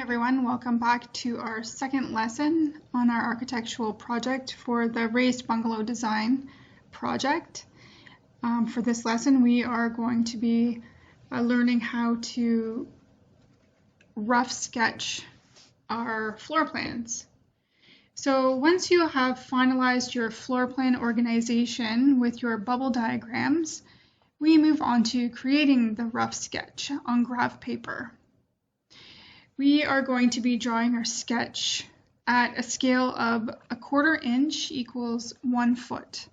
everyone, welcome back to our second lesson on our architectural project for the raised bungalow design project. For this lesson we are going to be learning how to rough sketch our floor plans. So once you have finalized your floor plan organization with your bubble diagrams, we move on to creating the rough sketch on graph paper. We are going to be drawing our sketch at a scale of 1/4 inch equals 1 foot.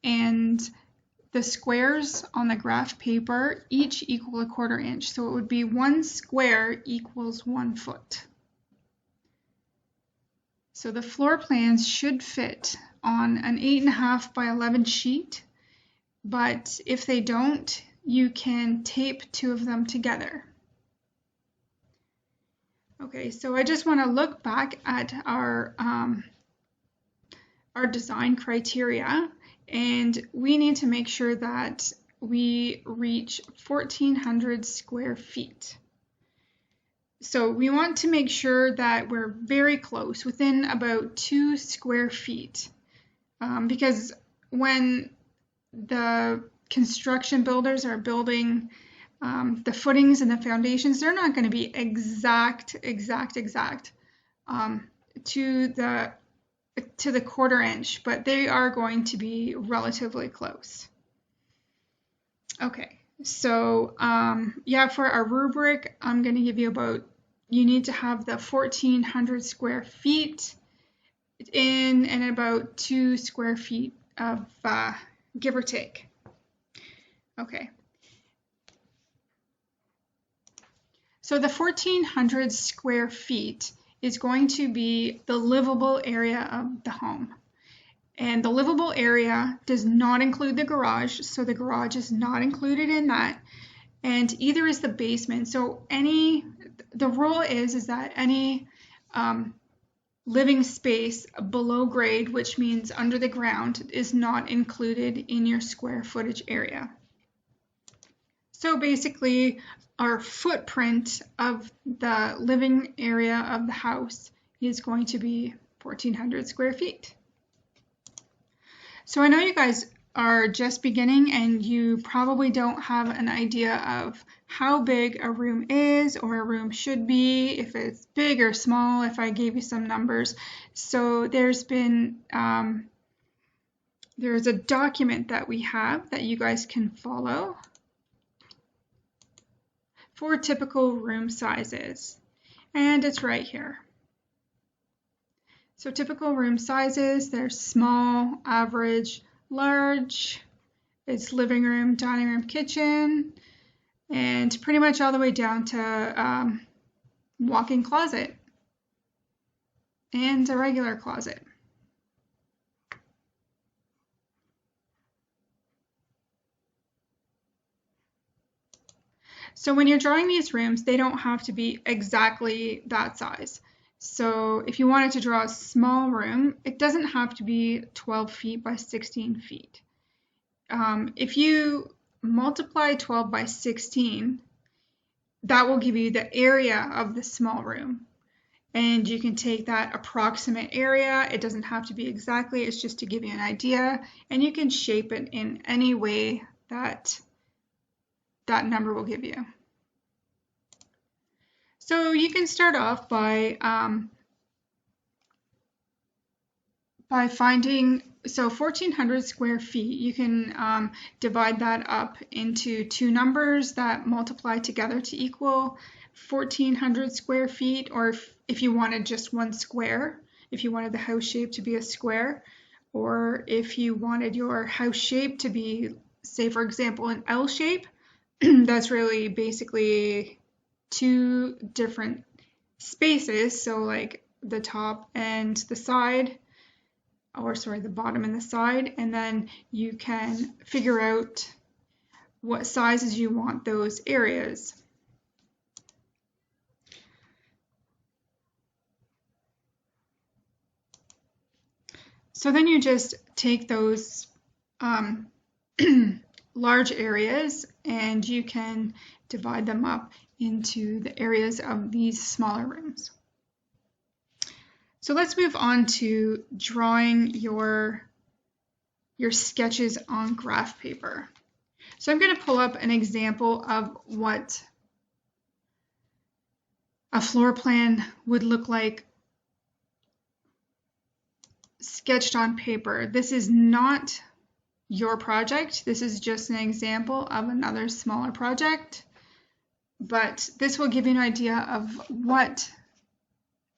And the squares on the graph paper each equal 1/4 inch. So it would be 1 square equals 1 foot. So the floor plans should fit on an 8.5 by 11 sheet. But if they don't, you can tape 2 of them together. Okay, so I just want to look back at our design criteria, and we need to make sure that we reach 1,400 square feet. So we want to make sure that we're very close, within about 2 square feet, because when the construction builders are building the footings and the foundations, they're not going to be exact to the 1/4 inch, but they are going to be relatively close. Okay, so yeah, for our rubric, I'm going to give you you need to have the 1,400 square feet in and about 2 square feet of give or take. Okay. So the 1,400 square feet is going to be the livable area of the home. And the livable area does not include the garage, so the garage is not included in that. And either is the basement. So the rule is that any living space below grade, which means under the ground, is not included in your square footage area. So basically, our footprint of the living area of the house is going to be 1,400 square feet. So I know you guys are just beginning and you probably don't have an idea of how big a room is or a room should be, if it's big or small, if I gave you some numbers. So there's a document that we have that you guys can follow for typical room sizes, and it's right here. So typical room sizes, there's small, average, large, it's living room, dining room, kitchen, and pretty much all the way down to walk-in closet and a regular closet. So when you're drawing these rooms, they don't have to be exactly that size. So if you wanted to draw a small room, it doesn't have to be 12 feet by 16 feet. If you multiply 12 by 16, that will give you the area of the small room. And you can take that approximate area. It doesn't have to be exactly, it's just to give you an idea. And you can shape it in any way that number will give you. So you can start off by finding, so 1,400 square feet, you can divide that up into 2 numbers that multiply together to equal 1,400 square feet, or if you wanted just 1 square, if you wanted the house shape to be a square, or if you wanted your house shape to be, say for example, an L shape, that's really basically 2 different spaces, so like the top and the side, or sorry, the bottom and the side, and then you can figure out what sizes you want those areas. So then you just take those large areas and you can divide them up into the areas of these smaller rooms. So let's move on to drawing your sketches on graph paper. So I'm going to pull up an example of what a floor plan would look like sketched on paper. This is not your project. This is just an example of another smaller project, but this will give you an idea of what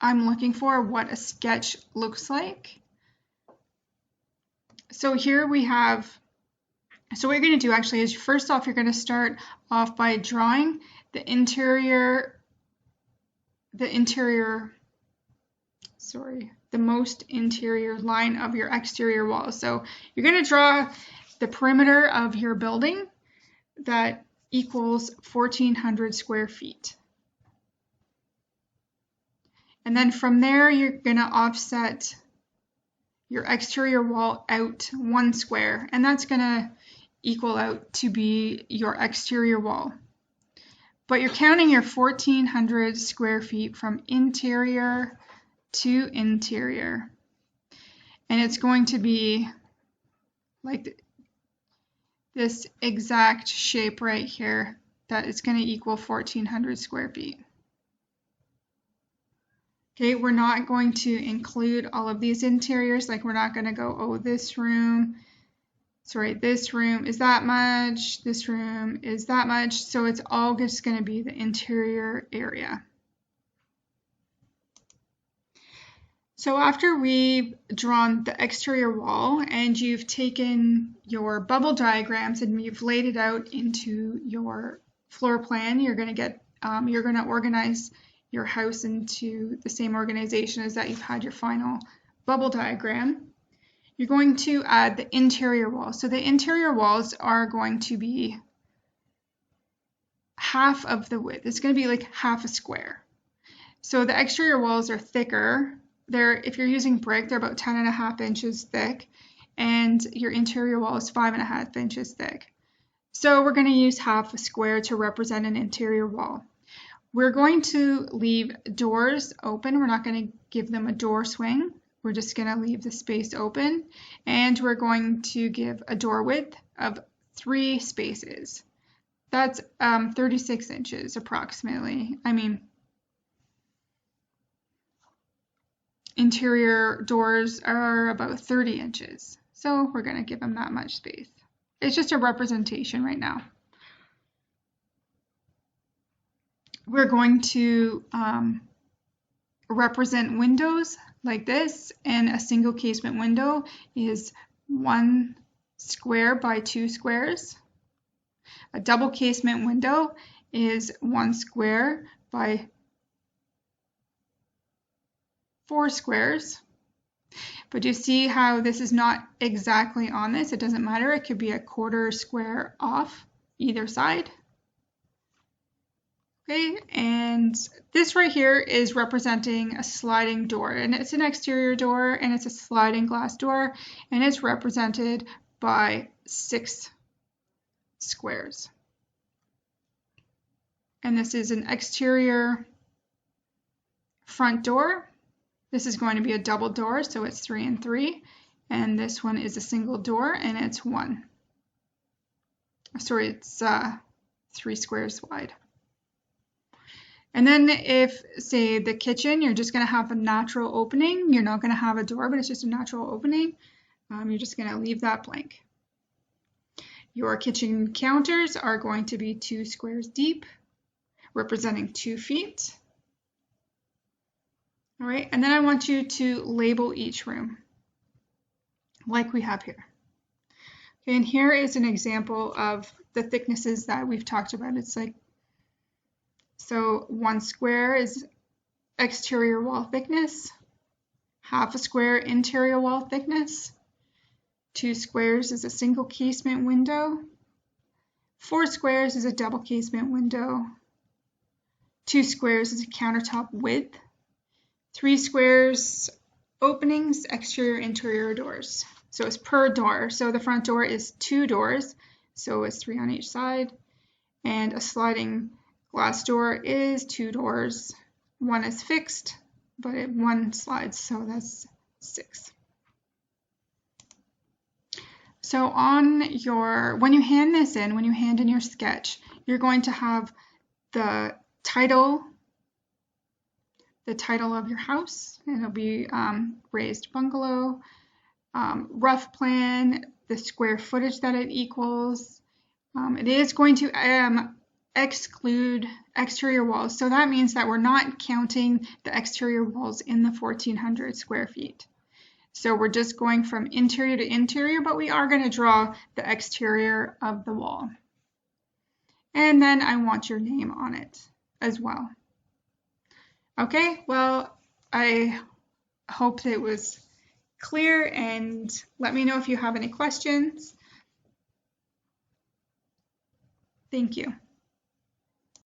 I'm looking for, what a sketch looks like. So here we have, so what you're going to do actually is first off, you're going to start off by drawing the most interior line of your exterior wall. So you're going to draw the perimeter of your building that equals 1,400 square feet. And then from there, you're going to offset your exterior wall out 1 square, and that's going to equal out to be your exterior wall. But you're counting your 1,400 square feet from interior to interior. And it's going to be like this exact shape right here, that it's going to equal 1,400 square feet. Okay, we're not going to include all of these interiors, like we're not going to go, oh, this room is that much, this room is that much, so it's all just going to be the interior area. So after we've drawn the exterior wall and you've taken your bubble diagrams and you've laid it out into your floor plan, you're going to organize your house into the same organization as that you've had your final bubble diagram. You're going to add the interior walls. So the interior walls are going to be half of the width. It's going to be like half a square. So the exterior walls are thicker. If you're using brick, they're about 10.5 inches thick, and your interior wall is 5.5 inches thick. So we're going to use half a square to represent an interior wall. We're going to leave doors open. We're not going to give them a door swing. We're just going to leave the space open, and we're going to give a door width of 3 spaces. That's 36 inches approximately. I mean, interior doors are about 30 inches. So we're going to give them that much space. It's just a representation right now. We're going to represent windows like this, and a single casement window is 1 square by 2 squares. A double casement window is 1 square by 4 squares. But you see how this is not exactly on this? It doesn't matter. It could be a quarter square off either side. Okay, and this right here is representing a sliding door, and it's an exterior door, and it's a sliding glass door, and it's represented by 6 squares. And this is an exterior front door. This is going to be a double door, so it's 3 and 3, and this one is a single door, and it's 1. Sorry, it's 3 squares wide. And then if, say, the kitchen, you're just going to have a natural opening. You're not going to have a door, but it's just a natural opening. You're just going to leave that blank. Your kitchen counters are going to be 2 squares deep, representing 2 feet. All right, and then I want you to label each room, like we have here. Okay, and here is an example of the thicknesses that we've talked about. It's like, so 1 square is exterior wall thickness, half a square interior wall thickness, 2 squares is a single casement window, 4 squares is a double casement window, 2 squares is a countertop width, 3 squares openings, exterior, interior doors. So it's per door. So the front door is 2 doors, so it's 3 on each side. And a sliding glass door is 2 doors. One is fixed, but one slides, so that's 6. So when you hand this in, when you hand in your sketch, you're going to have the title of your house, and it'll be raised bungalow, rough plan, the square footage that it equals. It is going to exclude exterior walls, so that means that we're not counting the exterior walls in the 1,400 square feet. So we're just going from interior to interior, but we are going to draw the exterior of the wall. And then I want your name on it as well. Okay, well, I hope that it was clear, and let me know if you have any questions. Thank you.